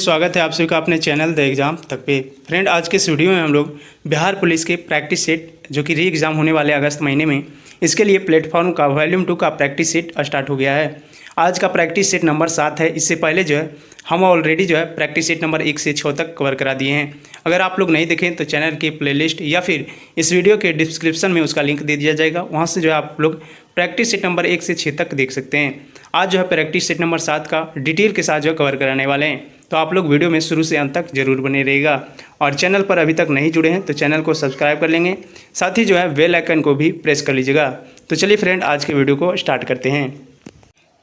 स्वागत है आप सभी का अपने चैनल द एग्ज़ाम तक पे। फ्रेंड, आज के इस वीडियो में हम लोग बिहार पुलिस के प्रैक्टिस सेट जो कि री एग्ज़ाम होने वाले अगस्त महीने में, इसके लिए प्लेटफॉर्म का वॉल्यूम 2 का प्रैक्टिस सेट स्टार्ट हो गया है। आज का प्रैक्टिस सेट नंबर 7 है। इससे पहले जो है हम ऑलरेडी जो है प्रैक्टिस सेट नंबर 1 से 6 तक कवर करा दिए हैं। अगर आप लोग नहीं देखें तो चैनल की प्लेलिस्ट या फिर इस वीडियो के डिस्क्रिप्शन में उसका लिंक दे दिया जाएगा, वहाँ से जो है आप लोग प्रैक्टिस सेट नंबर 1 से 6 तक देख सकते हैं। आज जो है प्रैक्टिस सेट नंबर 7 का डिटेल के साथ जो है कवर कराने वाले हैं, तो आप लोग वीडियो में शुरू से अंत तक जरूर बने रहेगा। और चैनल पर अभी तक नहीं जुड़े हैं तो चैनल को सब्सक्राइब कर लेंगे, साथ ही जो है बेल आइकन को भी प्रेस कर लीजिएगा। तो चलिए फ्रेंड, आज के वीडियो को स्टार्ट करते हैं।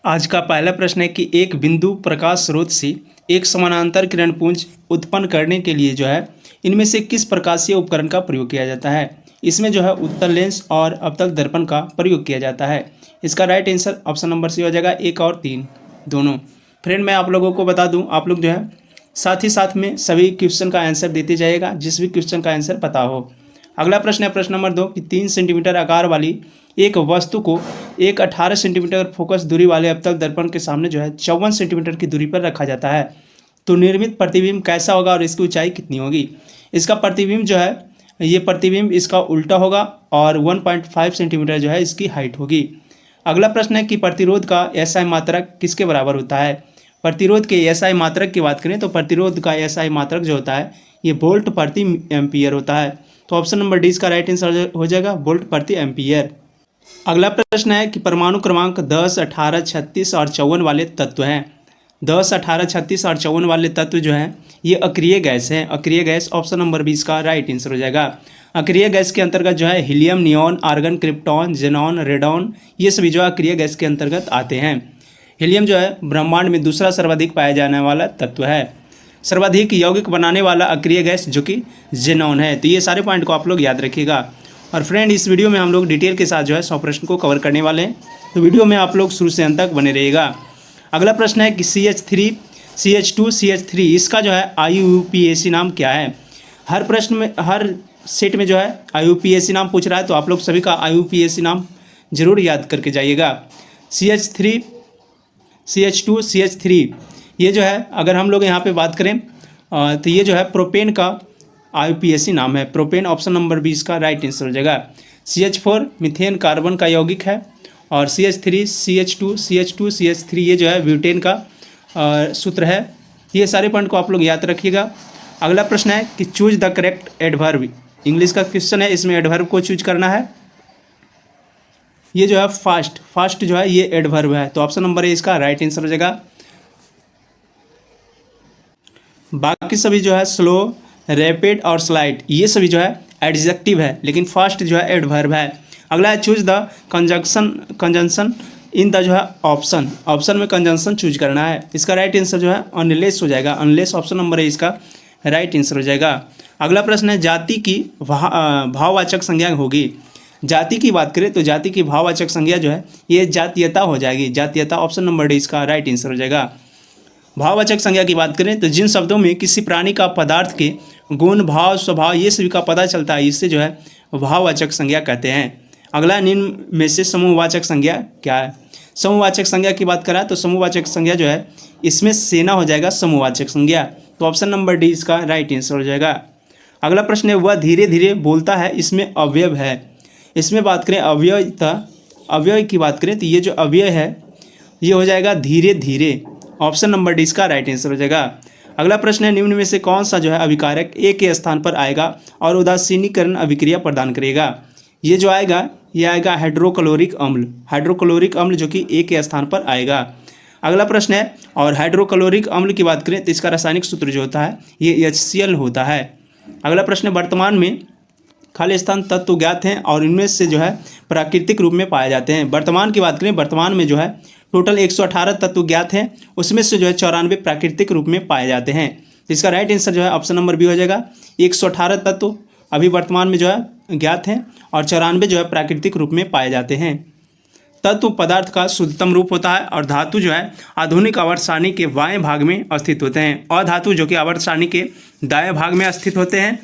आज का पहला प्रश्न है कि एक बिंदु प्रकाश स्रोत से एक समानांतर किरण पुंज उत्पन्न करने के लिए जो है इनमें से किस प्रकाशीय उपकरण का प्रयोग किया जाता है। इसमें जो है उत्तल लेंस और अपतल दर्पण का प्रयोग किया जाता है। इसका right answer option number C हो जाएगा, 1 और 3 दोनों। फ्रेंड, मैं आप लोगों को बता दूं, आप लोग जो है साथ ही साथ में सभी क्वेश्चन का आंसर देते जाइएगा जिस भी क्वेश्चन का आंसर पता हो। अगला प्रश्न है प्रश्न नंबर 2 कि 3 सेंटीमीटर आकार वाली एक वस्तु को एक 18 सेंटीमीटर फोकस दूरी वाले अपतल दर्पण के सामने जो है 54 सेंटीमीटर की दूरी पर रखा जाता है, तो निर्मित प्रतिबिंब कैसा होगा और इसकी ऊंचाई कितनी होगी। इसका प्रतिबिंब जो है ये प्रतिबिंब इसका उल्टा होगा और 1.5 सेंटीमीटर जो है इसकी हाइट होगी। अगला प्रश्न है कि प्रतिरोध का एसआई मात्रक किसके बराबर होता है। प्रतिरोध के एसआई मात्रक की बात करें तो प्रतिरोध का एसआई मात्रक जो होता है ये वोल्ट प्रति एम्पियर होता है, तो ऑप्शन नंबर डी इसका राइट आंसर हो जाएगा, वोल्ट प्रति एम्पियर। अगला प्रश्न है कि परमाणु क्रमांक 10, 18, 36 और 54 वाले तत्व हैं। 10, 18, 36 और 54 वाले तत्व जो हैं ये अक्रिय गैस हैं। अक्रिय गैस ऑप्शन नंबर 20 का राइट आंसर हो जाएगा। अक्रिय गैस के अंतर्गत जो है helium, neon, argon, krypton, xenon, radon ये सभी जो है अक्रिय गैस के अंतर्गत आते हैं। हीलियम जो है ब्रह्मांड में दूसरा सर्वाधिक पाया जाने वाला तत्व है। सर्वाधिक यौगिक बनाने वाला अक्रिय गैस जो कि जेनॉन है। तो ये सारे पॉइंट को आप लोग याद रखिएगा। और फ्रेंड, इस वीडियो में हम लोग डिटेल के साथ जो है 100 प्रश्न को कवर करने वाले हैं, तो वीडियो में आप लोग शुरू से अंत तक बने रहिएगा। अगला प्रश्न है कि CH3, CH2, CH3 इसका जो है IUPAC नाम क्या है। हर प्रश्न में, हर सेट में जो है IUPAC नाम पूछ रहा है, तो आप लोग सभी का IUPAC नाम जरूर याद करके जाइएगा। CH3, CH2, CH3 ये जो है अगर हम लोग यहाँ पे बात करें तो ये जो है प्रोपेन का IUPAC नाम है। प्रोपेन ऑप्शन नंबर 20 का राइट आंसर हो जाएगा। CH4 मीथेन कार्बन का यौगिक है और CH3, CH2, CH2, CH3 ये जो है ब्यूटेन का सूत्र है। ये सारे पॉइंट को आप लोग याद रखिएगा। अगला प्रश्न है कि choose the correct adverb. English का क्वेश्चन है, इसमें एडवर्ब को चूज करना है। ये जो है फास्ट जो है ये एडवर्ब है, तो ऑप्शन नंबर ए इसका राइट आंसर हो जाएगा। बाकी सभी जो है स्लो, रैपिड और स्लाइड ये सभी जो है एडजेक्टिव है, लेकिन फास्ट जो है एडवर्ब है। अगला है choose the conjunction in the जो है ऑप्शन में कंजंक्शन चूज करना है। इसका राइट आंसर जो है अनलेस हो जाएगा। अनलेस ऑप्शन नंबर ए इसका राइट आंसर हो जाएगा। अगला प्रश्न है जाति की भाववाचक संज्ञा होगी। जाति की बात करें तो जाति की भाववाचक संज्ञा जो है ये जातीयता हो जाएगी। जातीयता ऑप्शन नंबर डी इसका राइट आंसर हो जाएगा। भाववाचक संज्ञा की बात करें तो जिन शब्दों में किसी प्राणी का पदार्थ के गुण, भाव, स्वभाव ये सभी का पता चलता है, इससे जो है भाववाचक संज्ञा कहते हैं। अगला निम्न में से समूहवाचक संज्ञा क्या है। समूहवाचक संज्ञा की बात करा तो समूहवाचक संज्ञा जो है इसमें सेना हो जाएगा समूहवाचक संज्ञा, तो ऑप्शन नंबर डी इसका राइट आंसर हो जाएगा। अगला प्रश्न है वह धीरे धीरे बोलता है, इसमें अवयव है। इसमें बात करें अवयव की बात करें तो ये जो अवयव है ये हो जाएगा धीरे धीरे, ऑप्शन नंबर डी इसका राइट आंसर हो जाएगा। अगला प्रश्न है निम्न में से कौन सा जो है अभिकारक ए के स्थान पर आएगा और उदासीनीकरण अभिक्रिया प्रदान करेगा। ये जो आएगा ये आएगा हाइड्रोक्लोरिक अम्ल। हाइड्रोक्लोरिक अम्ल जो कि ए के स्थान पर आएगा। अगला प्रश्न है और हाइड्रोक्लोरिक अम्ल की बात करें तो इसका रासायनिक सूत्र जो होता है ये HCl होता है। अगला प्रश्न है वर्तमान में खाली स्थान तत्व ज्ञात हैं और इनमें से जो है प्राकृतिक रूप में पाए जाते हैं। वर्तमान की बात करें, वर्तमान में जो है टोटल 118 तत्व ज्ञात हैं, उसमें से जो है 94 प्राकृतिक रूप में पाए जाते हैं। इसका राइट आंसर जो है ऑप्शन नंबर बी हो जाएगा। 118 तत्व अभी वर्तमान में जो है ज्ञात हैं और 94 जो है प्राकृतिक रूप में पाए जाते हैं। तत्व पदार्थ का शुद्धतम रूप होता है और धातु जो है आधुनिक आवर्त सारणी के बाएं भाग में स्थित होते हैं। अधातु जो कि आवर्त सारणी के दाएं भाग में स्थित होते हैं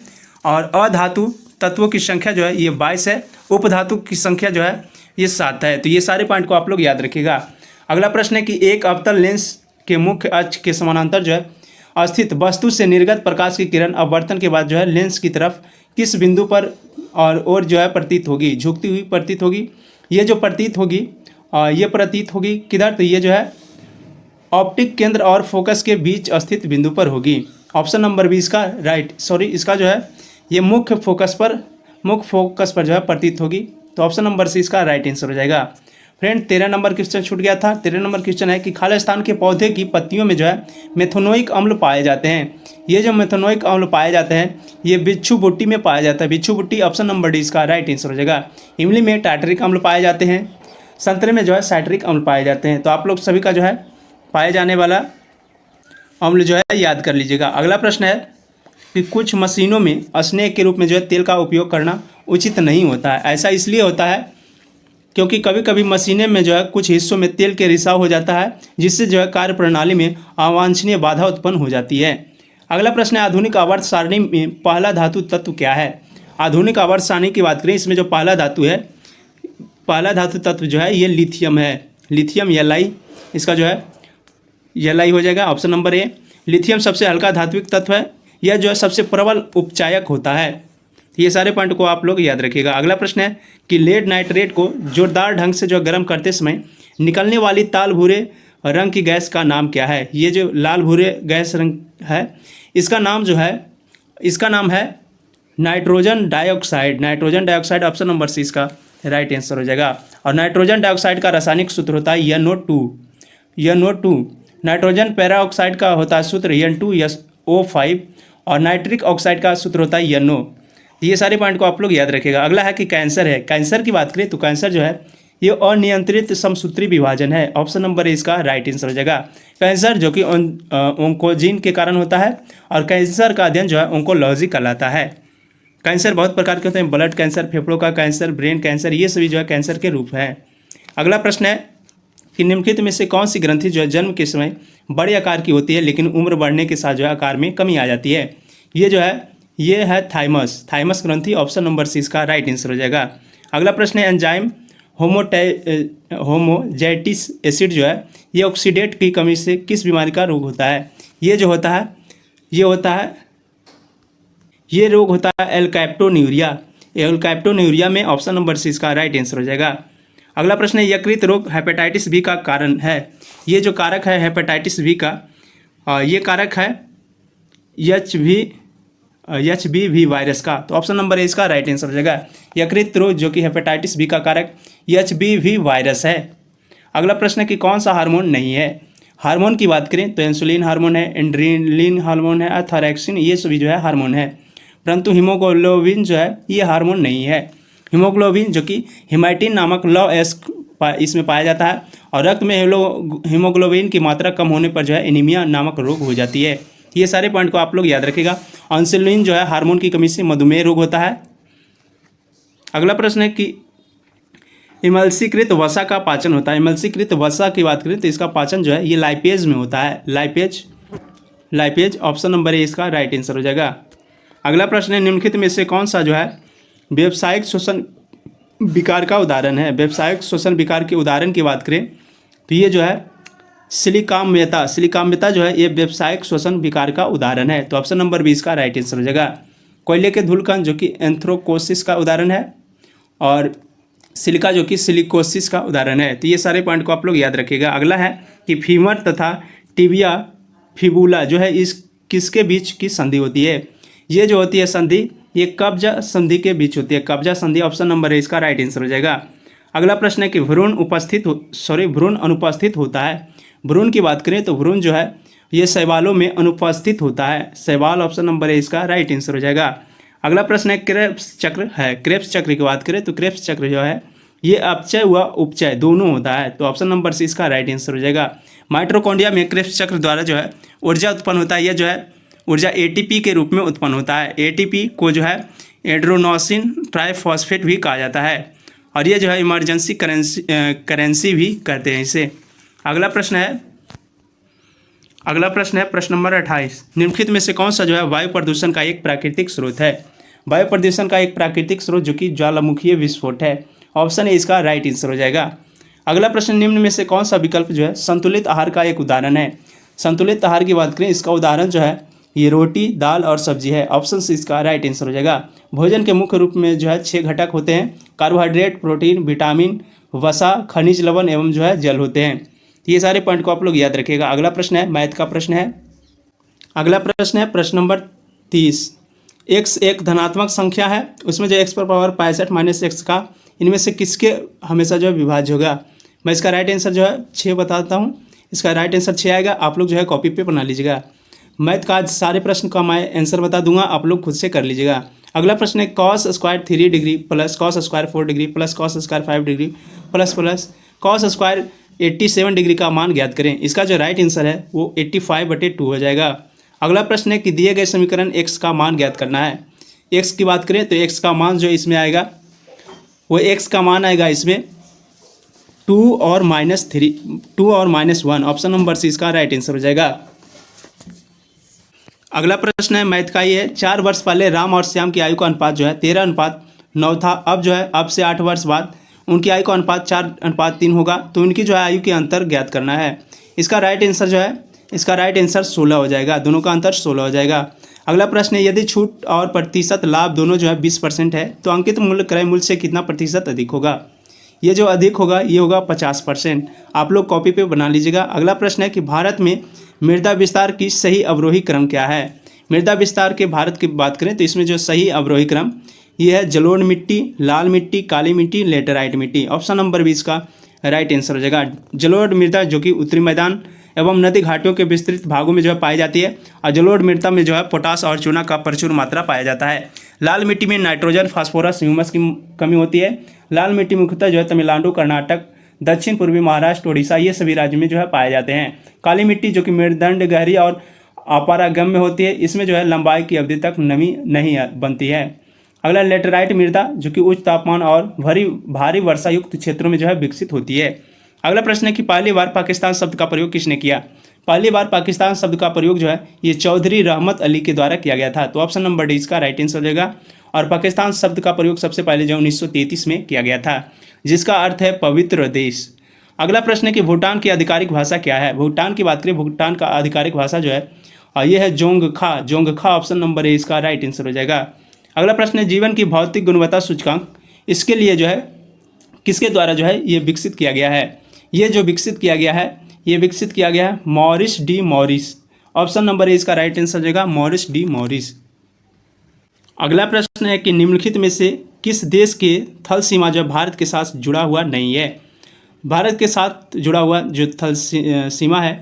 और अधातु तत्वों की संख्या जो है ये 22 है। उपधातु की संख्या जो है ये 7 है। तो ये सारे पॉइंट को आप लोग याद रखिएगा। अगला प्रश्न है कि एक अवतल लेंस के मुख्य अक्ष के समानांतर जो है स्थित वस्तु से निर्गत प्रकाश की किरण अपवर्तन के बाद जो है लेंस की तरफ किस बिंदु पर और जो है प्रतीत होगी, झुकती हुई प्रतीत होगी। ये जो प्रतीत होगी ये प्रतीत होगी किधर, तो ये जो है ऑप्टिक केंद्र और फोकस के बीच स्थित बिंदु पर होगी। ऑप्शन नंबर बी इसका इसका जो है ये मुख्य फोकस पर जो है प्रतीत होगी। तो ऑप्शन नंबर सी इसका राइट आंसर हो जाएगा। फ्रेंड 13 नंबर क्वेश्चन छूट गया था। 13 नंबर क्वेश्चन है कि खालिस्तान के पौधे की पत्तियों में जो है मेथनोइक अम्ल पाए जाते हैं। ये जो मेथनोइक अम्ल पाए जाते हैं ये बिच्छू बुट्टी में पाया जाता है। बिच्छू बुट्टी ऑप्शन नंबर डी इसका राइट आंसर हो जाएगा। इमली में टार्टरिक अम्ल पाए जाते हैं। संतरे में जो है साइट्रिक अम्ल पाए जाते हैं। तो आप लोग सभी का जो है पाए जाने वाला अम्ल जो है याद कर लीजिएगा। अगला प्रश्न है कि कुछ मशीनों में स्नेक के रूप में जो है तेल का उपयोग करना उचित नहीं होता है। ऐसा इसलिए होता है क्योंकि कभी कभी मशीनें में जो है कुछ हिस्सों में तेल के रिसाव हो जाता है, जिससे जो है कार्य प्रणाली में अवांछनीय बाधा उत्पन्न हो जाती है। अगला प्रश्न है आधुनिक आवर्त सारणी में पहला धातु तत्व क्या है। आधुनिक आवर्त सारणी की बात करें, इसमें जो पहला धातु तत्व जो है ये लिथियम है। लिथियम Li, इसका जो है Li हो जाएगा ऑप्शन नंबर ए। लिथियम सबसे हल्का धात्विक तत्व है। यह जो है सबसे प्रबल उपचायक होता है। ये सारे पॉइंट को आप लोग याद रखिएगा। अगला प्रश्न है कि लेड नाइट्रेट को जोरदार ढंग से जो गर्म करते समय निकलने वाली ताल भूरे रंग की गैस का नाम क्या है। ये जो लाल भूरे गैस रंग है इसका नाम है nitrogen dioxide. Nitrogen dioxide option number C इसका राइट आंसर हो जाएगा। और नाइट्रोजन डाइऑक्साइड का रासायनिक सूत्र होता है NO2। नाइट्रोजन पैराऑक्साइड का होता है सूत्र N2SO5 और नाइट्रिक ऑक्साइड का सूत्र होता है NO। ये सारे पॉइंट को आप लोग याद रखिएगा। अगला है कि कैंसर है। कैंसर की बात करें तो कैंसर जो है ये अनियंत्रित समसूत्री विभाजन है। ऑप्शन नंबर ए इसका राइट आंसर हो जाएगा। कैंसर जो कि ओंकोजीन के कारण होता है और कैंसर का अध्ययन जो है ओंकोलॉजी कहलाता है। कैंसर बहुत प्रकार के होते हैं, ब्लड कैंसर, फेफड़ों का कैंसर, ब्रेन कैंसर, ये सभी जो है कैंसर के रूप हैं। अगला प्रश्न है कि निम्नलिखित में से कौन सी ग्रंथि जो है जन्म के समय बड़े आकार की होती है लेकिन उम्र बढ़ने के साथ जो है आकार में कमी आ जाती है। ये है थाइमस ग्रंथि। ऑप्शन नंबर सी इसका राइट आंसर हो जाएगा। अगला प्रश्न है एंजाइम होमोजैटिस एसिड जो है ये ऑक्सीडेट की कमी से किस बीमारी का रोग होता है। ये रोग होता है एल्काप्टोन्यूरिया में। ऑप्शन नंबर सी इसका राइट आंसर हो जाएगा। अगला प्रश्न है यकृत रोग हेपेटाइटिस बी का कारण है। ये जो कारक है हेपेटाइटिस बी का ये कारक है HBV वायरस का। तो ऑप्शन नंबर ए इसका राइट आंसर हो जाएगा। यकृत रोग जो कि हेपेटाइटिस बी का कारक HBV वायरस है। अगला प्रश्न है कि कौन सा हार्मोन नहीं है। हार्मोन की बात करें तो इंसुलिन हार्मोन है, एड्रेनलिन हार्मोन है, थायरॉक्सिन, ये सभी जो है हार्मोन है। परंतु हीमोग्लोबिन जो है ये हार्मोन नहीं है। हीमोग्लोबिन जो कि हिमैटिन नामक लौह इसमें पाया जाता है और रक्त में हीमोग्लोबिन की मात्रा कम होने पर जो है एनीमिया नामक रोग हो जाती है। ये सारे पॉइंट को आप लोग याद रखिएगा। इंसुलिन जो है हार्मोन की कमी से मधुमेह रोग होता है। अगला प्रश्न है कि इमल्सीकृत वसा का पाचन होता है। इमल्सीकृत वसा की बात करें तो इसका पाचन जो है ये लाइपेज में होता है। लाइपेज ऑप्शन नंबर ए इसका राइट आंसर हो जाएगा। अगला प्रश्न है निम्नलिखित में से कौन सा जो है व्यावसायिक श्वसन विकार का उदाहरण है। व्यावसायिक श्वसन विकार के उदाहरण की बात करें तो ये जो है सिलिकाम्यता जो है ये व्यावसायिक श्वसन विकार का उदाहरण है। तो ऑप्शन नंबर 20 का राइट आंसर हो जाएगा। कोयले के धूलकण जो कि एंथ्रोकोसिस का उदाहरण है और सिलिका जो कि सिलिकोसिस का उदाहरण है। तो ये सारे पॉइंट को आप लोग याद रखिएगा। अगला है कि फीमर तथा टिबिया फिबुला जो है इस किसके बीच की संधि होती है। ये जो होती है संधि ये कब्जा संधि के बीच होती है। कब्जा संधि ऑप्शन नंबर है इसका राइट आंसर हो जाएगा। अगला प्रश्न है कि भ्रूण अनुपस्थित होता है। भ्रूण की बात करें तो भ्रूण जो है ये शैवालों में अनुपस्थित होता है। शैवाल ऑप्शन नंबर है इसका राइट आंसर हो जाएगा। अगला प्रश्न है क्रेब्स चक्र है। क्रेब्स चक्र की बात करें तो क्रेब्स चक्र जो है ये अपचय व उपचय दोनों होता है। तो ऑप्शन नंबर सी इसका राइट आंसर हो जाएगा। माइटोकॉन्ड्रिया में क्रेब्स चक्र द्वारा जो है ऊर्जा उत्पन्न होता है। यह जो है ऊर्जा ATP के रूप में उत्पन्न होता है। ATP को जो है एड्रोनोसिन ट्राइफॉस्फेट भी कहा जाता है और ये जो है इमरजेंसी करेंसी भी कहते हैं इसे। अगला प्रश्न है प्रश्न नंबर 28। निम्नलिखित में से कौन सा जो है वायु प्रदूषण का एक प्राकृतिक स्रोत है। वायु प्रदूषण का एक प्राकृतिक स्रोत जो कि ज्वालामुखीय विस्फोट है। ऑप्शन ए इसका राइट आंसर हो जाएगा। अगला प्रश्न निम्न में से कौन सा विकल्प जो है संतुलित आहार का एक उदाहरण है। संतुलित आहार की बात करें, इसका उदाहरण जो है ये रोटी, दाल और सब्जी है। ऑप्शन सी इसका राइट आंसर हो जाएगा। भोजन के मुख्य रूप में जो है 6 घटक होते हैं। कार्बोहाइड्रेट, प्रोटीन, विटामिन, वसा, खनिज लवण एवं जो है जल होते हैं। ये सारे पॉइंट को आप लोग याद रखिएगा। अगला प्रश्न है मैथ का प्रश्न है। अगला प्रश्न है प्रश्न नंबर 30। एक्स एक धनात्मक संख्या है, उसमें जो एक्स पर पावर 65 माइनस एक्स का इनमें से किसके हमेशा जो है विभाज्य होगा। मैं इसका राइट आंसर जो है 6 बताता हूँ। इसका राइट आंसर 6 आएगा। आप लोग जो है कॉपी पे बना लीजिएगा। मैथ का आज सारे प्रश्न का मैं आंसर बता दूंगा, आप लोग खुद से कर लीजिएगा। अगला प्रश्न है cos square 3 degree plus cos square 4 degree plus cos square 5 degree plus cos square 87 degree का मान ज्ञात करें। इसका जो राइट आंसर है वो 85/2 हो जाएगा। अगला प्रश्न है कि दिए गए समीकरण x का मान ज्ञात करना है। x की बात करें तो x का मान जो इसमें आएगा वो x का मान आएगा इसमें 2 और -1। ऑप्शन नंबर सी इसका राइट आंसर हो जाएगा। अगला प्रश्न है मैथ का ये है 4 वर्ष पहले राम और श्याम की आयु का अनुपात जो है 13:9 था। अब से 8 वर्ष बाद उनकी आयु का अनुपात 4:3 होगा। तो उनकी जो है आयु के अंतर ज्ञात करना है। इसका राइट आंसर जो है इसका राइट आंसर 16 हो जाएगा। दोनों का अंतर 16 हो जाएगा। अगला प्रश्न है यदि छूट और प्रतिशत लाभ दोनों जो है 20% है तो अंकित मूल्य क्रय मूल्य से कितना प्रतिशत अधिक होगा। ये जो अधिक होगा ये होगा 50%। आप लोग कॉपी पे बना लीजिएगा। अगला प्रश्न है कि भारत में मृदा विस्तार की सही अवरोही क्रम क्या है। मृदा विस्तार के भारत की बात करें तो इसमें जो सही अवरोही क्रम ये है जलोढ़ मिट्टी, लाल मिट्टी, काली मिट्टी, लेटेराइट मिट्टी। ऑप्शन नंबर 20 का राइट आंसर हो जाएगा। जलोढ़ मृदा जो कि उत्तरी मैदान एवं नदी घाटियों के विस्तृत भागों में जो है पाई जाती है और जलोढ़ मृदा में जो है पोटास और चूना का प्रचुर मात्रा पाया जाता है। लाल मिट्टी में नाइट्रोजन, फास्फोरस, ह्यूमस की कमी होती है। लाल मिट्टी मुख्यतः जो है तमिलनाडु, कर्नाटक, दक्षिण पूर्वी महाराष्ट्र, उड़ीसा ये सभी राज्यों में जो है पाए जाते हैं। काली मिट्टी जो कि मेरुदंड, गहरी और अपारगम्य होती है, इसमें जो है लंबाई की अवधि तक नमी नहीं बनती है। अगला लेटेराइट मृदा जो कि उच्च तापमान और भारी वर्षा युक्त क्षेत्रों में जो है विकसित होती है। अगला प्रश्न है कि पहली बार पाकिस्तान शब्द का प्रयोग किसने किया। पहली बार पाकिस्तान शब्द का प्रयोग जो है ये चौधरी रहमत अली के द्वारा किया गया था। तो ऑप्शन नंबर डी इसका राइट आंसर हो जाएगा। और पाकिस्तान शब्द का प्रयोग सबसे पहले जो 1933 में किया गया था, जिसका अर्थ है पवित्र देश। अगला प्रश्न है कि भूटान की आधिकारिक भाषा क्या है। भूटान की बात करें, भूटान का आधिकारिक भाषा जो है ये है जोंगखा। ऑप्शन नंबर ए इसका राइट आंसर हो जाएगा। अगला प्रश्न है जीवन की भौतिक गुणवत्ता सूचकांक इसके लिए जो है किसके द्वारा जो है ये विकसित किया गया है। ये जो विकसित किया गया है Morris D Morris. Option number A इसका राइट आंसर हो जाएगा मॉरिस डी मॉरिस। अगला प्रश्न है कि निम्नलिखित में से किस देश के थल सीमा जो भारत के साथ जुड़ा हुआ नहीं है। भारत के साथ जुड़ा हुआ जो थल सीमा है,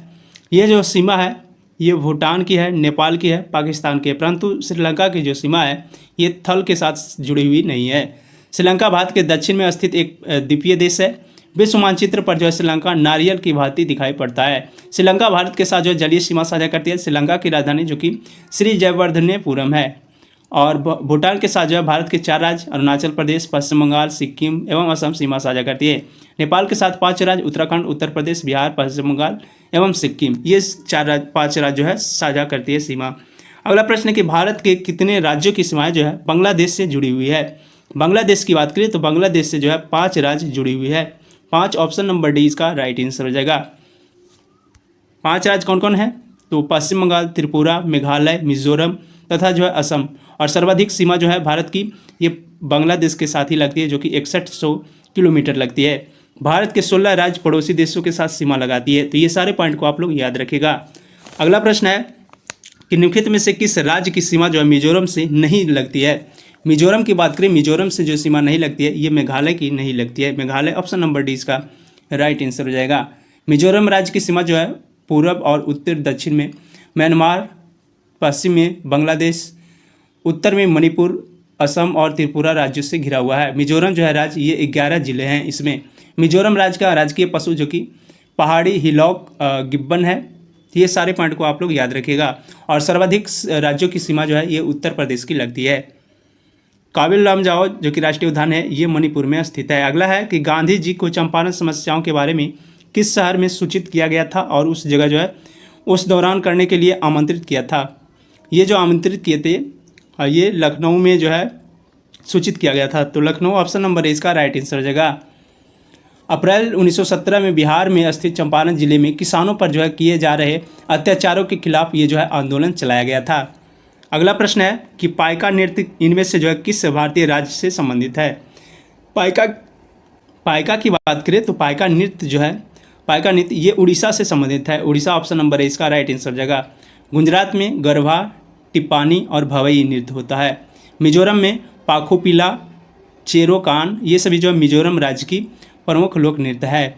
ये जो सीमा है ये भूटान की है, नेपाल की है, पाकिस्तान की है, परंतु श्रीलंका की जो सीमा है ये थल के साथ जुड़ी हुई नहीं है। श्रीलंका भारत के दक्षिण में स्थित एक द्वीपीय देश है। विश्व मानचित्र पर जो है श्रीलंका नारियल की भांति दिखाई पड़ता है। श्रीलंका भारत के साथ जो जलीय सीमा साझा करती है। श्रीलंका की राजधानी जो कि श्री जयवर्धनेपुरम है। और भूटान के साथ जो है भारत के 4 राज्य अरुणाचल प्रदेश, पश्चिम बंगाल, सिक्किम एवं असम सीमा साझा करती है। नेपाल के साथ 5 राज्य उत्तराखंड, उत्तर प्रदेश, बिहार, पश्चिम बंगाल एवं सिक्किम, ये 5 राज्य जो है साझा करती है सीमा। अगला प्रश्न है कि भारत के कितने राज्यों की सीमाएं जो है बांग्लादेश से जुड़ी हुई है। बांग्लादेश की बात करें तो बांग्लादेश से जो है 5 राज्य जुड़ी हुई है। 5 ऑप्शन नंबर डी इसका राइट आंसर हो जाएगा। 5 राज्य कौन कौन है तो पश्चिम बंगाल, त्रिपुरा, मेघालय, मिजोरम तथा जो है असम। और सर्वाधिक सीमा जो है भारत की ये बांग्लादेश के साथ ही लगती है जो कि 6100 किलोमीटर लगती है। भारत के 16 राज्य पड़ोसी देशों के साथ सीमा लगाती है। तो ये सारे पॉइंट को आप लोग याद रखिएगा। अगला प्रश्न है कि निम्नलिखित में से किस राज्य की सीमा जो है मिजोरम से नहीं लगती है। मिजोरम की बात करें, मिजोरम से जो सीमा नहीं लगती है ये मेघालय की नहीं लगती है। मेघालय ऑप्शन नंबर डी इसका राइट आंसर हो जाएगा। मिजोरम राज्य की सीमा जो है पूर्व और उत्तर दक्षिण में म्यांमार, पश्चिम में बांग्लादेश, उत्तर में मणिपुर, असम और त्रिपुरा राज्यों से घिरा हुआ है। मिजोरम जो है राज्य ये 11 जिले हैं इसमें। मिजोरम राज्य का राजकीय पशु जो कि पहाड़ी हिलॉक गिब्बन है। ये सारे पॉइंट को आप लोग याद रखिएगा। और सर्वाधिक राज्यों की सीमा जो है ये उत्तर प्रदेश की लगती है। काबिल लामजाओ जो कि राष्ट्रीय उद्यान है ये मणिपुर में स्थित है। अगला है कि गांधी जी को चंपारण समस्याओं के बारे में किस शहर में सूचित किया गया था और उस जगह जो है उस दौरान करने के लिए आमंत्रित किया था। ये जो आमंत्रित किए थे ये लखनऊ में जो है सूचित किया गया था। तो लखनऊ ऑप्शन नंबर इसका राइट आंसर हो जाएगा। अप्रैल 1917 में बिहार में स्थित चंपारण जिले में किसानों पर जो है किए जा रहे अत्याचारों के खिलाफ ये जो है आंदोलन चलाया गया था। अगला प्रश्न है कि पाइका नृत्य इनमें से जो है किस भारतीय राज्य से संबंधित है। पाइका पाइका की बात करें तो पाइका नृत्य जो है, पाइका नृत्य ये उड़ीसा से संबंधित है। उड़ीसा ऑप्शन नंबर है इसका राइट आंसर जगह। गुजरात में गरबा, टिप्पानी और भवई नृत्य होता है। मिजोरम में पाखुपिला, चेरोकान, ये सभी जो है मिजोरम राज्य की प्रमुख लोक नृत्य है।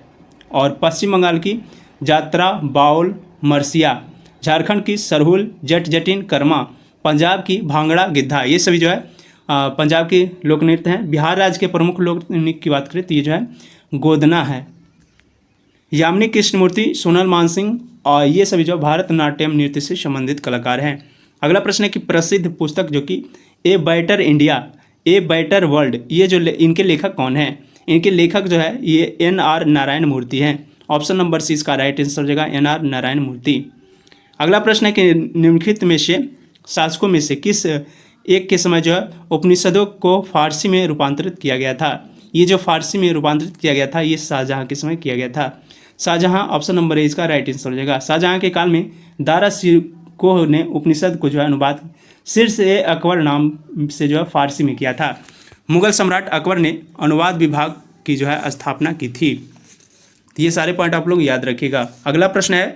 और पश्चिम बंगाल की जात्रा, बाउल, मरसिया, झारखंड की सरहुल, जट जटिन, कर्मा, पंजाब की भांगड़ा, गिद्धा, ये सभी जो है पंजाब के लोक नृत्य हैं। बिहार राज्य के प्रमुख लोक नृत्य की बात करें तो ये जो है गोदना है। यामिनी कृष्णमूर्ति, सोनल मानसिंह और ये सभी जो भारतनाट्यम नृत्य से संबंधित कलाकार हैं। अगला प्रश्न है कि प्रसिद्ध पुस्तक जो कि a better India, a better world, ये जो इनके लेखक कौन हैं। इनके लेखक जो है ये NR नारायण मूर्ति हैं। ऑप्शन नंबर सी इसका राइट आंसर हो जाएगा NR नारायण मूर्ति। अगला प्रश्न है कि निम्नलिखित में से शासकों में से किस एक के समय जो है उपनिषदों को फारसी में रूपांतरित किया गया था। ये जो फारसी में रूपांतरित किया गया था ये शाहजहाँ के समय किया गया था। शाहजहाँ ऑप्शन नंबर है इसका राइट आंसर हो जाएगा। शाहजहाँ के काल में दारा शिकोह ने उपनिषद को जो है अनुवाद शीर्ष ए अकबर नाम से जो है फारसी में किया था। मुगल सम्राट अकबर ने अनुवाद विभाग की जो है स्थापना की थी। तो ये सारे पॉइंट आप लोग याद रखिएगा। अगला प्रश्न है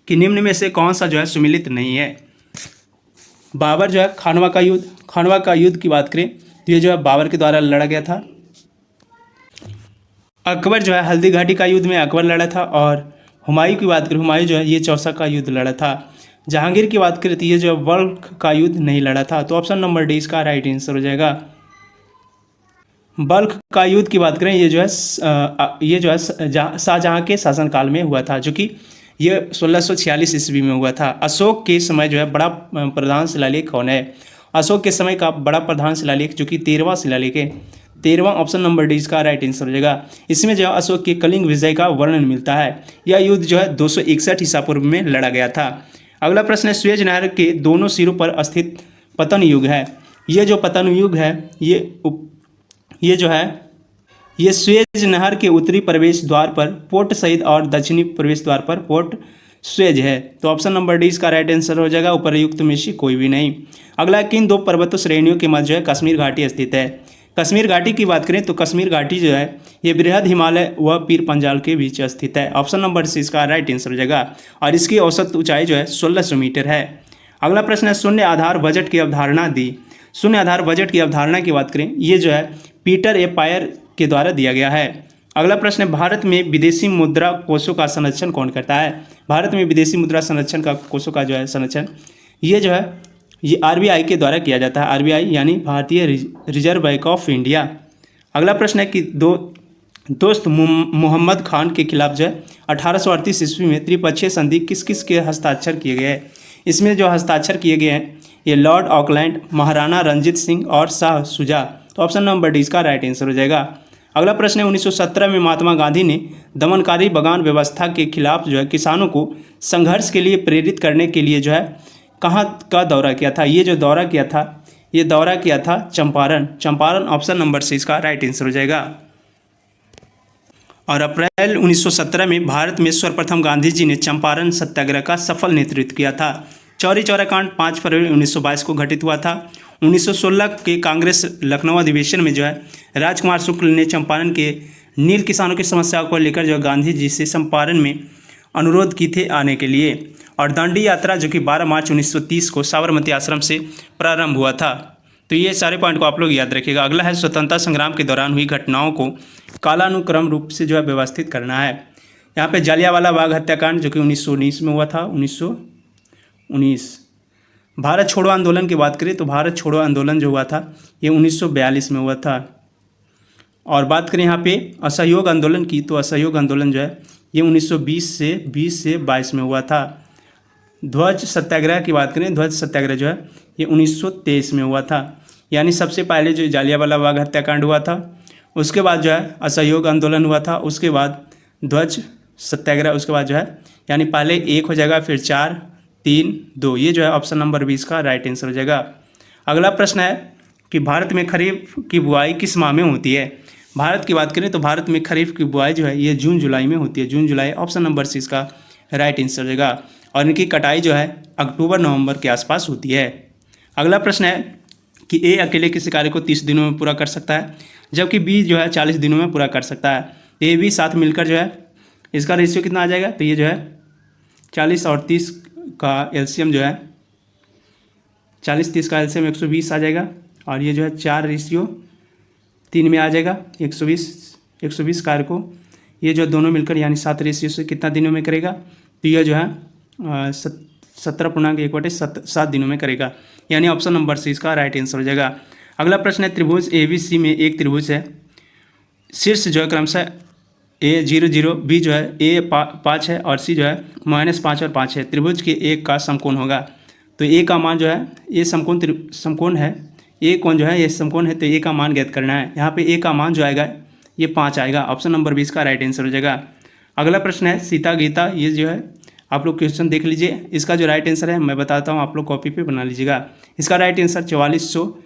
कि निम्न में से कौन सा जो है सुमिलित नहीं है। बाबर जो है खानवा का युद्ध की बात करें तो ये जो है बाबर के द्वारा लड़ा गया था। अकबर जो है हल्दी घाटी का युद्ध में अकबर लड़ा था। और हुमायूं की बात करें, हुमायूं जो है ये चौसा का युद्ध लड़ा था। जहांगीर की बात करें तो ये जो है बल्ख का युद्ध नहीं लड़ा था। तो ऑप्शन नंबर डी इसका राइट आंसर हो जाएगा। बल्ख का युद्ध की बात करें ये जो है शाहजहाँ के शासनकाल में हुआ था, जो कि ये 1646 ईस्वी में हुआ था। अशोक के समय जो है बड़ा प्रधान शिलालेख कौन है। अशोक के समय का बड़ा प्रधान शिलालेख जो कि 13वां शिलालेख है। 13वां ऑप्शन नंबर डी इसका राइट आंसर हो जाएगा। इसमें जो है अशोक के कलिंग विजय का वर्णन मिलता है। यह युद्ध जो है 261 ईसा पूर्व में लड़ा गया था। अगला प्रश्न है सुएज नहर के दोनों सिरों पर स्थित पतन युग है। ये जो पतन युग है ये जो है ये सुएज नहर के उत्तरी प्रवेश द्वार पर पोर्ट सईद और दक्षिणी प्रवेश द्वार पर पोर्ट सुएज है। तो ऑप्शन नंबर डी इसका राइट आंसर हो जाएगा। उपर्युक्त में से कोई भी नहीं। अगला किन दो पर्वत श्रेणियों के मध्य जो है कश्मीर घाटी स्थित है। कश्मीर घाटी की बात करें तो कश्मीर घाटी जो है ये बृहद हिमालय व पीर पंजाल के बीच स्थित है। ऑप्शन नंबर सी इसका राइट आंसर हो जाएगा। और इसकी औसत ऊंचाई जो है 1600 मीटर है। अगला प्रश्न है शून्य आधार बजट की अवधारणा दी। शून्य आधार बजट की अवधारणा की बात करें ये जो है पीटर ए पायर के द्वारा दिया गया है। अगला प्रश्न है भारत में विदेशी मुद्रा कोषों का संरक्षण कौन करता है। भारत में विदेशी मुद्रा संरक्षण का कोषों का जो है संरक्षण ये जो है ये RBI के द्वारा किया जाता है। RBI यानी भारतीय रिजर्व बैंक ऑफ इंडिया। अगला प्रश्न है कि दोस्त मोहम्मद खान के खिलाफ जो है 1838 ईस्वी में त्रिपक्षीय संधि किस किस के हस्ताक्षर किए गए हैं। इसमें जो हस्ताक्षर किए गए हैं ये लॉर्ड ऑकलैंड, महाराणा रंजीत सिंह और शाह शुजा। तो ऑप्शन नंबर डी इसका राइट आंसर हो जाएगा। अगला प्रश्न है 1917 में महात्मा गांधी ने दमनकारी बगान व्यवस्था के खिलाफ जो है किसानों को संघर्ष के लिए प्रेरित करने के लिए जो है कहाँ का दौरा किया था। ये जो दौरा किया था चंपारण ऑप्शन नंबर सी इसका राइट आंसर हो जाएगा। और अप्रैल 1917 में भारत में सर्वप्रथम गांधी जी ने चंपारण सत्याग्रह का सफल नेतृत्व किया था। चौरी चौरा कांड 5 फरवरी 1922 को घटित हुआ था। 1916 के कांग्रेस लखनऊ अधिवेशन में जो है राजकुमार शुक्ल ने चंपारण के नील किसानों की समस्या को लेकर जो गांधी जी से चंपारण में अनुरोध की थे आने के लिए। और दांडी यात्रा जो कि 12 मार्च 1930 को साबरमती आश्रम से प्रारंभ हुआ था। तो ये सारे पॉइंट को आप लोग याद रखिएगा। अगला है स्वतंत्रता संग्राम के दौरान हुई घटनाओं को कालानुक्रम रूप से जो है व्यवस्थित करना है। यहाँ पे जलियांवाला बाग हत्याकांड जो कि 1919 में हुआ था। 1919 भारत छोड़ो आंदोलन की बात करें तो भारत छोड़ो आंदोलन जो हुआ था ये 1942 में हुआ था। और बात करें यहाँ पे असहयोग आंदोलन की तो असहयोग आंदोलन जो है ये 1920 से 22 में हुआ था। ध्वज सत्याग्रह की बात करें, ध्वज सत्याग्रह जो है ये 1923 में हुआ था। यानी सबसे पहले जो जलियांवाला बाग हत्याकांड हुआ था, उसके बाद जो है असहयोग आंदोलन हुआ था, उसके बाद ध्वज सत्याग्रह, उसके बाद जो है यानी पहले 1 हो जाएगा, फिर 4, 3, 2। ये जो है ऑप्शन नंबर 20 का राइट आंसर हो जाएगा। अगला प्रश्न है कि भारत में खरीफ की बुआई किस माह में होती है। भारत की बात करें तो भारत में खरीफ की बुआई जो है ये जून जुलाई में होती है, जून जुलाई, ऑप्शन नंबर सी इसका राइट आंसर हो जाएगा। और इनकी कटाई जो है अक्टूबर नवंबर के आसपास होती है। अगला प्रश्न है कि ए अकेले किसी कार्य को 30 दिनों में पूरा कर सकता है, जबकि बी जो है 40 दिनों में पूरा कर सकता है। ए बी साथ मिलकर जो है इसका रेशियो कितना आ जाएगा, तो ये जो है 40 और 30 का एलसीएम जो है 40-30 का एलसीएम 120 आ जाएगा। और ये जो है 4:3 में आ जाएगा 120 कार्य को ये जो दोनों मिलकर यानी 7 रेशियो से कितना दिनों में करेगा, तो यह जो है 17.1/7 दिनों में करेगा, यानी ऑप्शन नंबर सी इसका राइट आंसर हो जाएगा। अगला प्रश्न है त्रिभुज ABC में एक त्रिभुज है, शीर्ष जो है क्रमशः A00, बी जो है A5 है और सी जो है -5 और 5 है। त्रिभुज के एक का समकोण होगा, तो ए का मान जो है ये समकोण है, ए कोण जो है ये समकोण है, तो ए का मान ज्ञात करना है। यहाँ पे ए का मान जो आएगा ये 5 आएगा, ऑप्शन नंबर 20 का राइट आंसर हो जाएगा। अगला प्रश्न है सीता गीता, ये जो है आप लोग क्वेश्चन देख लीजिए, इसका जो राइट आंसर है मैं बताता हूँ, आप लोग कॉपी पे बना लीजिएगा। इसका राइट आंसर 4400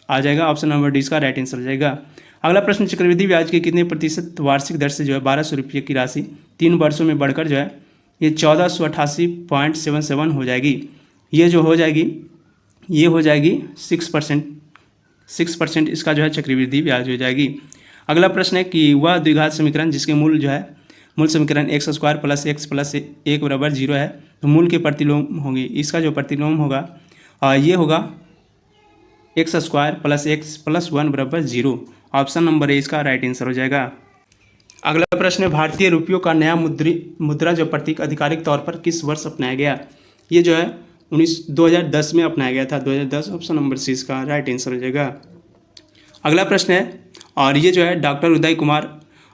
आ जाएगा, ऑप्शन नंबर डी इसका राइट आंसर हो जाएगा। अगला प्रश्न चक्रवृद्धि ब्याज के कितने प्रतिशत वार्षिक दर से जो है 1200 रुपये की राशि 3 वर्षों में बढ़कर जो है ये 1488.77 हो जाएगी। ये जो हो जाएगी ये हो जाएगी 6% इसका जो है चक्रवृद्धि ब्याज हो जाएगी। अगला प्रश्न है कि वह द्विघात समीकरण जिसके मूल जो है मूल समीकरण x² + x + 1 = 0 है, तो मूल के प्रतिलोम होंगे, इसका जो प्रतिलोम होगा ये होगा x² + x + 1 = 0, option number A इसका राइट आंसर हो जाएगा। अगला प्रश्न है भारतीय रुपयों का नया मुद्रा जो प्रतीक आधिकारिक तौर पर किस वर्ष अपनाया गया, ये जो है 2010 में अपनाया गया था, 2010, ऑप्शन नंबर सी इसका राइट आंसर हो जाएगा। अगला प्रश्न है और ये जो है डॉक्टर उदय कुमार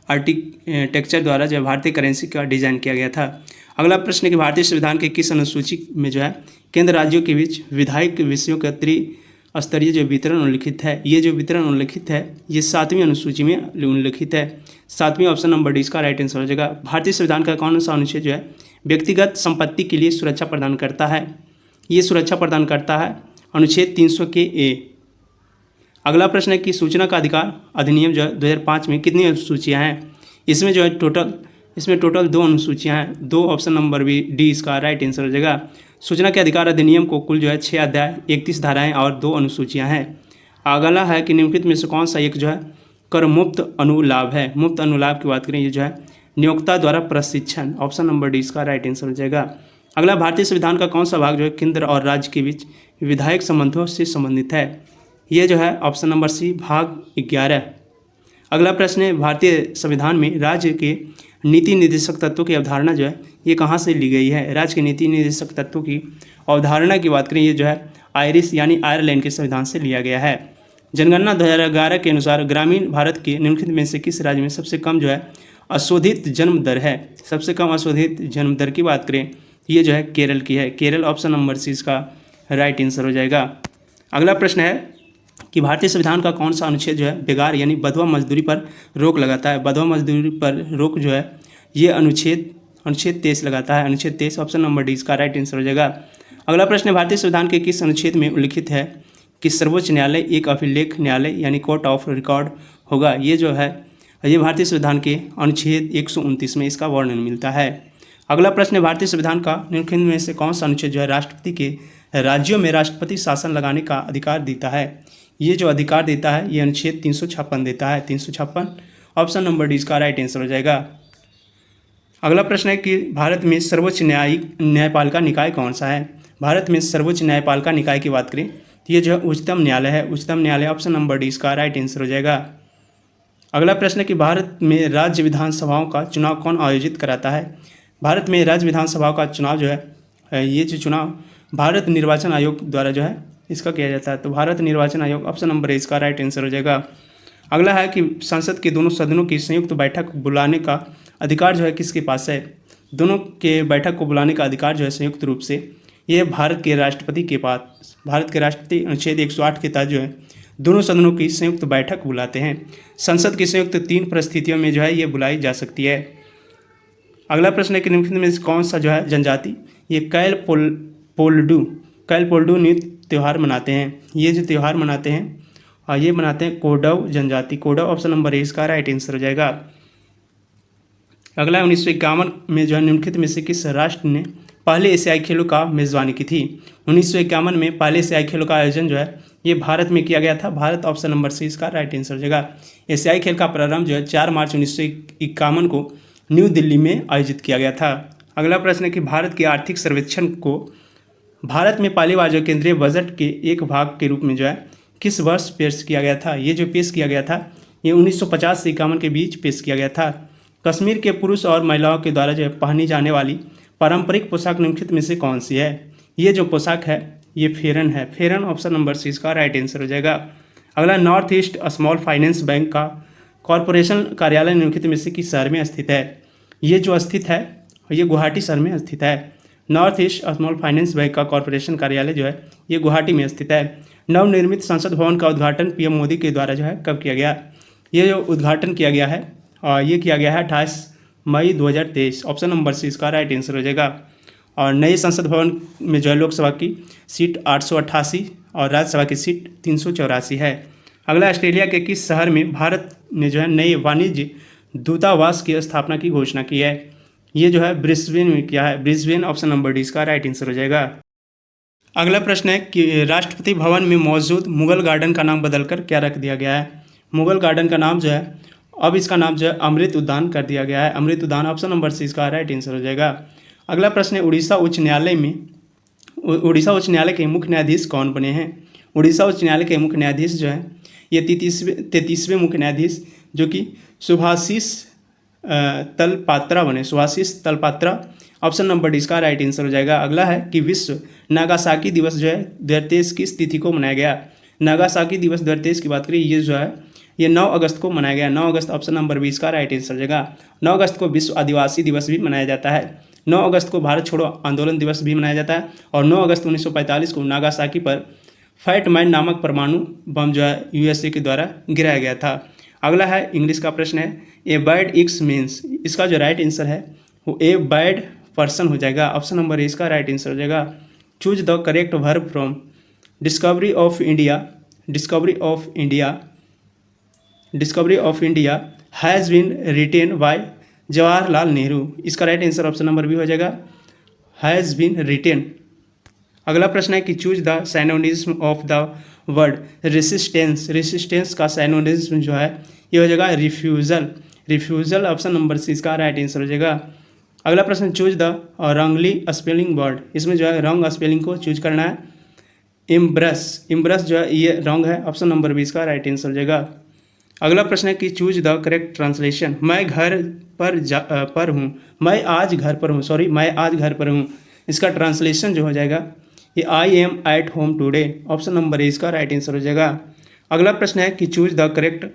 आर्किटेक्चर द्वारा जो है भारतीय करेंसी का डिजाइन किया गया था। अगला प्रश्न है कि भारतीय संविधान के किस अनुसूची में जो है केंद्र राज्यों के बीच विधायक विषयों का त्रिस्तरीय जो वितरण उल्लिखित है, ये जो वितरण उल्लिखित है ये 7वीं अनुसूची में उल्लिखित है, 7वीं, ऑप्शन नंबर डी इसका राइट आंसर हो जाएगा। भारतीय संविधान का कौन सा अनुच्छेद जो है व्यक्तिगत संपत्ति के लिए सुरक्षा प्रदान करता है, ये सुरक्षा प्रदान करता है अनुच्छेद 300 के ए। अगला प्रश्न है कि सूचना का अधिकार अधिनियम जो है 2005 में कितनी अनुसूचियाँ हैं, इसमें जो है टोटल 2 अनुसूचियाँ हैं, 2, ऑप्शन नंबर डी इसका राइट आंसर हो जाएगा। सूचना के अधिकार अधिनियम को कुल जो है 6 अध्याय 31 धाराएं और 2 अनुसूचियाँ हैं। अगला है कि निम्नलिखित में से कौन सा एक जो है कर मुक्त अनुलाभ है, मुक्त अनुलाभ की बात करें ये जो है नियोक्ता द्वारा प्रशिक्षण, ऑप्शन नंबर डी इसका राइट आंसर हो जाएगा। अगला भारतीय संविधान का कौन सा भाग जो है केंद्र और राज्य के बीच विधायक संबंधों से संबंधित है, ये जो है ऑप्शन नंबर सी भाग 11। अगला प्रश्न है भारतीय संविधान में राज्य के नीति निर्देशक तत्वों की अवधारणा जो है ये कहाँ से ली गई है, राज्य के नीति निर्देशक तत्वों की अवधारणा की बात करें ये जो है आयरिश यानी आयरलैंड के संविधान से लिया गया है। जनगणना 2011 के अनुसार ग्रामीण भारत के निम्नलिखित में से किस राज्य में सबसे कम जो है अशोधित जन्म दर है, सबसे कम अशोधित जन्म दर की बात करें ये जो है केरल की है, केरल, ऑप्शन नंबर सी इसका राइट आंसर हो जाएगा। अगला प्रश्न है कि भारतीय संविधान का कौन सा अनुच्छेद जो है बेगार यानी बधवा मजदूरी पर रोक लगाता है, बधवा मजदूरी पर रोक जो है ये अनुच्छेद 23 लगाता है, अनुच्छेद 23, ऑप्शन नंबर डी इसका राइट आंसर हो जाएगा। अगला प्रश्न है भारतीय संविधान के किस अनुच्छेद में उल्लिखित है कि सर्वोच्च न्यायालय एक अभिलेख न्यायालय यानी कोर्ट ऑफ रिकॉर्ड होगा, ये जो है ये भारतीय संविधान के अनुच्छेद 129 में इसका वर्णन मिलता है। अगला प्रश्न है भारतीय संविधान का निम्नलिखित में से कौन सा अनुच्छेद जो है राष्ट्रपति के राज्यों में राष्ट्रपति शासन लगाने का अधिकार देता है, ये जो अधिकार देता है ये अनुच्छेद 356 देता है, 356, ऑप्शन नंबर डी इसका राइट आंसर हो जाएगा। अगला प्रश्न है कि भारत में सर्वोच्च न्यायपालिका निकाय कौन सा है, भारत में सर्वोच्च न्यायपालिका निकाय की बात करें तो ये जो है उच्चतम न्यायालय है, उच्चतम न्यायालय, ऑप्शन नंबर डी इसका राइट आंसर हो जाएगा। अगला प्रश्न है कि भारत में राज्य विधानसभाओं का चुनाव कौन आयोजित कराता है, भारत में राज्य विधानसभाओं का चुनाव जो है ये जो चुनाव भारत निर्वाचन आयोग द्वारा जो है इसका किया जाता है, तो भारत निर्वाचन आयोग, ऑप्शन नंबर ए इसका राइट आंसर हो जाएगा। अगला है कि संसद के दोनों सदनों की संयुक्त बैठक बुलाने का अधिकार जो है किसके पास है, दोनों के बैठक को बुलाने का अधिकार जो है संयुक्त रूप से ये भारत के राष्ट्रपति के पास, भारत के राष्ट्रपति अनुच्छेद 108 के तहत जो है दोनों सदनों की संयुक्त बैठक बुलाते हैं। संसद की संयुक्त 3 परिस्थितियों में जो है ये बुलाई जा सकती है। अगला प्रश्न है कि निम्नलिखित में कौन सा जो है जनजाति ये कैल पोल्डू नृत्य त्यौहार मनाते हैं, ये जो त्यौहार मनाते हैं और ये बनाते हैं कोडव जनजाति। कोडव ऑप्शन नंबर ए इसका राइट आंसर हो जाएगा। अगला 1951 में जो है निम्नलिखित में से किस राष्ट्र ने पहले एशियाई खेलों का मेज़बानी की थी? 1951 में पहले एशियाई खेलों का आयोजन जो है ये भारत में किया गया था। भारत ऑप्शन नंबर सी इसका राइट आंसर हो जाएगा। एशियाई खेल का प्रारंभ जो है 4 मार्च 1951 को न्यू दिल्ली में आयोजित किया गया था। अगला प्रश्न है कि भारत के आर्थिक सर्वेक्षण को भारत में पहली बार जो केंद्रीय बजट के एक भाग के रूप में जो है किस वर्ष पेश किया गया था? ये जो पेश किया गया था ये 1950 से 51 के बीच पेश किया गया था। कश्मीर के पुरुष और महिलाओं के द्वारा जो है पहनी जाने वाली पारंपरिक पोशाक निम्नलिखित में से कौन सी है? ये जो पोशाक है ये फेरन है। फेरन ऑप्शन नंबर सी इसका राइट आंसर हो जाएगा। अगला north east small finance bank का कॉरपोरेशन कार्यालय निम्नलिखित में से किस शहर में स्थित है? ये जो स्थित है ये गुवाहाटी शहर में स्थित है। North east small finance bank का कॉरपोरेशन कार्यालय जो है ये गुवाहाटी में स्थित है। नवनिर्मित संसद भवन का उद्घाटन पीएम मोदी के द्वारा जो है कब किया गया? ये जो उद्घाटन किया गया है और ये किया गया है 28 मई 2023। ऑप्शन नंबर सी इसका राइट आंसर हो जाएगा। और नए संसद भवन में जो है लोकसभा की सीट 888 और राज्यसभा की सीट 384 है। अगला ऑस्ट्रेलिया के किस शहर में भारत ने जो है नए वाणिज्य दूतावास की स्थापना की घोषणा की है? ये जो है ब्रिस्बेन में किया है। ब्रिस्बेन ऑप्शन नंबर डी इसका राइट आंसर हो जाएगा। अगला प्रश्न है कि राष्ट्रपति भवन में मौजूद मुगल गार्डन का नाम बदलकर क्या रख दिया गया है? मुगल गार्डन का नाम जो है अब इसका नाम जो है अमृत उद्यान कर दिया गया है। अमृत उद्यान ऑप्शन नंबर सी इसका राइट आंसर हो जाएगा। अगला प्रश्न है उड़ीसा उच्च न्यायालय के मुख्य न्यायाधीश कौन बने हैं? उड़ीसा उच्च न्यायालय के मुख्य न्यायाधीश जो है ये 33वें मुख्य न्यायाधीश जो कि सुभाषिष तलपात्रा बने। Subhashish Talpatra option number D इसका राइट आंसर हो जाएगा। अगला है कि विश्व नागासाकी दिवस जो है 2023 किस तिथि को मनाया गया? नागासाकी दिवस 2023 की बात करें ये जो है ये 9 अगस्त को मनाया गया। 9 अगस्त ऑप्शन नंबर बी इसका राइट आंसर हो जाएगा। 9 अगस्त को विश्व आदिवासी दिवस भी मनाया जाता है। 9 अगस्त को भारत छोड़ो आंदोलन दिवस भी मनाया जाता है। और 9 अगस्त 1945 को नागासाकी पर फैट मैन नामक परमाणु बम जो है यूएसए के द्वारा गिराया गया था। अगला है इंग्लिश का प्रश्न है ए बैड इक्स मीन्स। इसका जो राइट आंसर है वो ए बैड पर्सन हो जाएगा। ऑप्शन नंबर ए इसका राइट आंसर हो जाएगा। Choose the correct verb from Discovery of India has been written by Jawaharlal Nehru. इसका right answer option number B हो जाएगा हैज़ बीन रिटेन। अगला प्रश्न है कि choose the synonyms of the word resistance. Resistance का साइनोनिज्म जो है ये हो जाएगा रिफ्यूजल ऑप्शन नंबर सी इसका राइट आंसर हो जाएगा। अगला प्रश्न choose the wrongly spelling word. इसमें जो है रॉन्ग स्पेलिंग को चूज करना है। इम्ब्रस जो है ये रॉन्ग है। ऑप्शन नंबर बी इसका राइट आंसर हो जाएगा। अगला प्रश्न है कि चूज द करेक्ट ट्रांसलेशन। मैं आज घर पर हूँ। इसका ट्रांसलेशन जो हो जाएगा ये I am at home today. Option number A इसका राइट आंसर हो जाएगा। अगला प्रश्न है कि choose the correct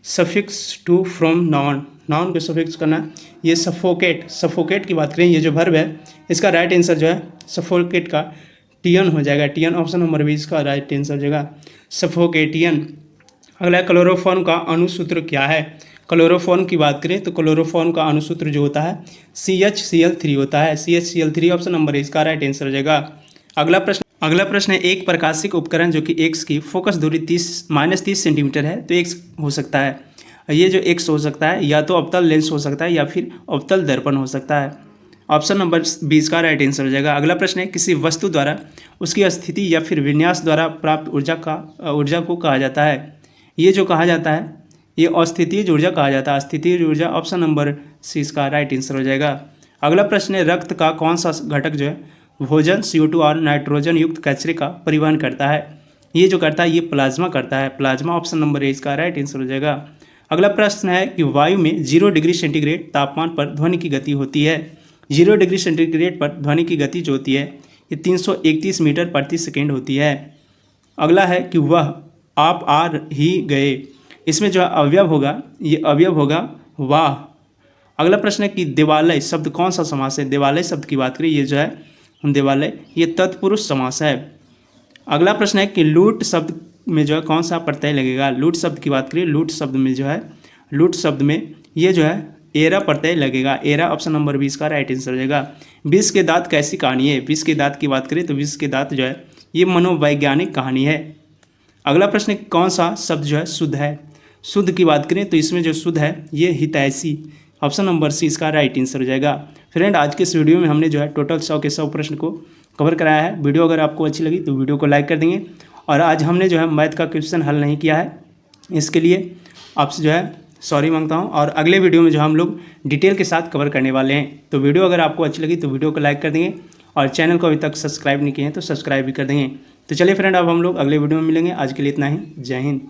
suffix to from noun को सफिक्स करना। ये सफोकेट की बात करें ये जो वर्ब है इसका राइट आंसर जो है सफोकेट का टियन हो जाएगा। टियन ऑप्शन नंबर बी इसका राइट आंसर हो जाएगा सफोकेटियन। अगला क्लोरोफॉर्म का अणुसूत्र क्या है? क्लोरोफॉर्म की बात करें तो क्लोरोफॉर्म का अणुसूत्र जो होता है CHCl3 होता है। CHCl3 ऑप्शन नंबर ए इसका राइट आंसर हो जाएगा। अगला प्रश्न है एक प्रकाशिक उपकरण जो कि एक्स की फोकस दूरी -30 सेंटीमीटर है तो एक्स हो सकता है। ये जो एक्स हो सकता है या तो अवतल लेंस हो सकता है या फिर अवतल दर्पण हो सकता है। ऑप्शन नंबर 20 का राइट आंसर हो जाएगा। अगला प्रश्न है किसी वस्तु द्वारा उसकी स्थिति या फिर विन्यास द्वारा प्राप्त ऊर्जा को कहा जाता है। ये जो कहा जाता है ये अस्थितीय ऊर्जा कहा जाता है। अस्थितीय ऊर्जा ऑप्शन नंबर सी इसका राइट आंसर हो जाएगा। अगला प्रश्न है रक्त का कौन सा घटक जो है भोजन CO2 और नाइट्रोजन युक्त कचरे का परिवहन करता है? ये जो करता है ये प्लाज्मा करता है। प्लाज्मा ऑप्शन नंबर ए इसका राइट आंसर हो जाएगा। अगला प्रश्न है कि वायु में 0 डिग्री सेंटीग्रेड तापमान पर ध्वनि की गति होती है। 0 डिग्री सेंटीग्रेड पर ध्वनि की गति जो होती है ये 331 मीटर प्रति सेकेंड होती है। अगला है कि वह आप आ ही गए। इसमें जो अवयव होगा ये अवयव होगा वाह। अगला प्रश्न है कि देवालय शब्द कौन सा समास है? देवालय शब्द की बात करें ये जो है देवालय ये तत्पुरुष समास है। अगला प्रश्न है कि लूट शब्द में जो है कौन सा प्रत्यय लगेगा? लूट शब्द की बात करें लूट शब्द में ये जो है एरा प्रत्यय लगेगा। एरा ऑप्शन नंबर 20 का राइट आंसर हो जाएगा। विष के दांत कैसी कहानी है? विष के दांत की बात करें तो विष के दांत जो है ये मनोवैज्ञानिक कहानी है। अगला प्रश्न है, कौन सा शब्द जो है शुद्ध है? शुद्ध की बात करें तो इसमें जो शुद्ध है ये हितैषी, ऑप्शन नंबर सी इसका राइट आंसर हो जाएगा। फ्रेंड, आज के इस वीडियो में हमने जो है टोटल 100 के 100 प्रश्न को कवर कराया है। वीडियो अगर आपको अच्छी लगी तो वीडियो को लाइक कर देंगे। और आज हमने जो है मैथ का क्वेश्चन हल नहीं किया है, इसके लिए आपसे जो है सॉरी मांगता हूं। और अगले वीडियो में जो हम लोग डिटेल के साथ कवर करने वाले हैं। तो वीडियो अगर आपको अच्छी लगी तो वीडियो को लाइक कर देंगे और चैनल को अभी तक सब्सक्राइब नहीं किए हैं तो सब्सक्राइब भी कर देंगे। तो चलिए फ्रेंड, अब हम लोग अगले वीडियो में मिलेंगे। आज के लिए इतना ही। जय हिंद।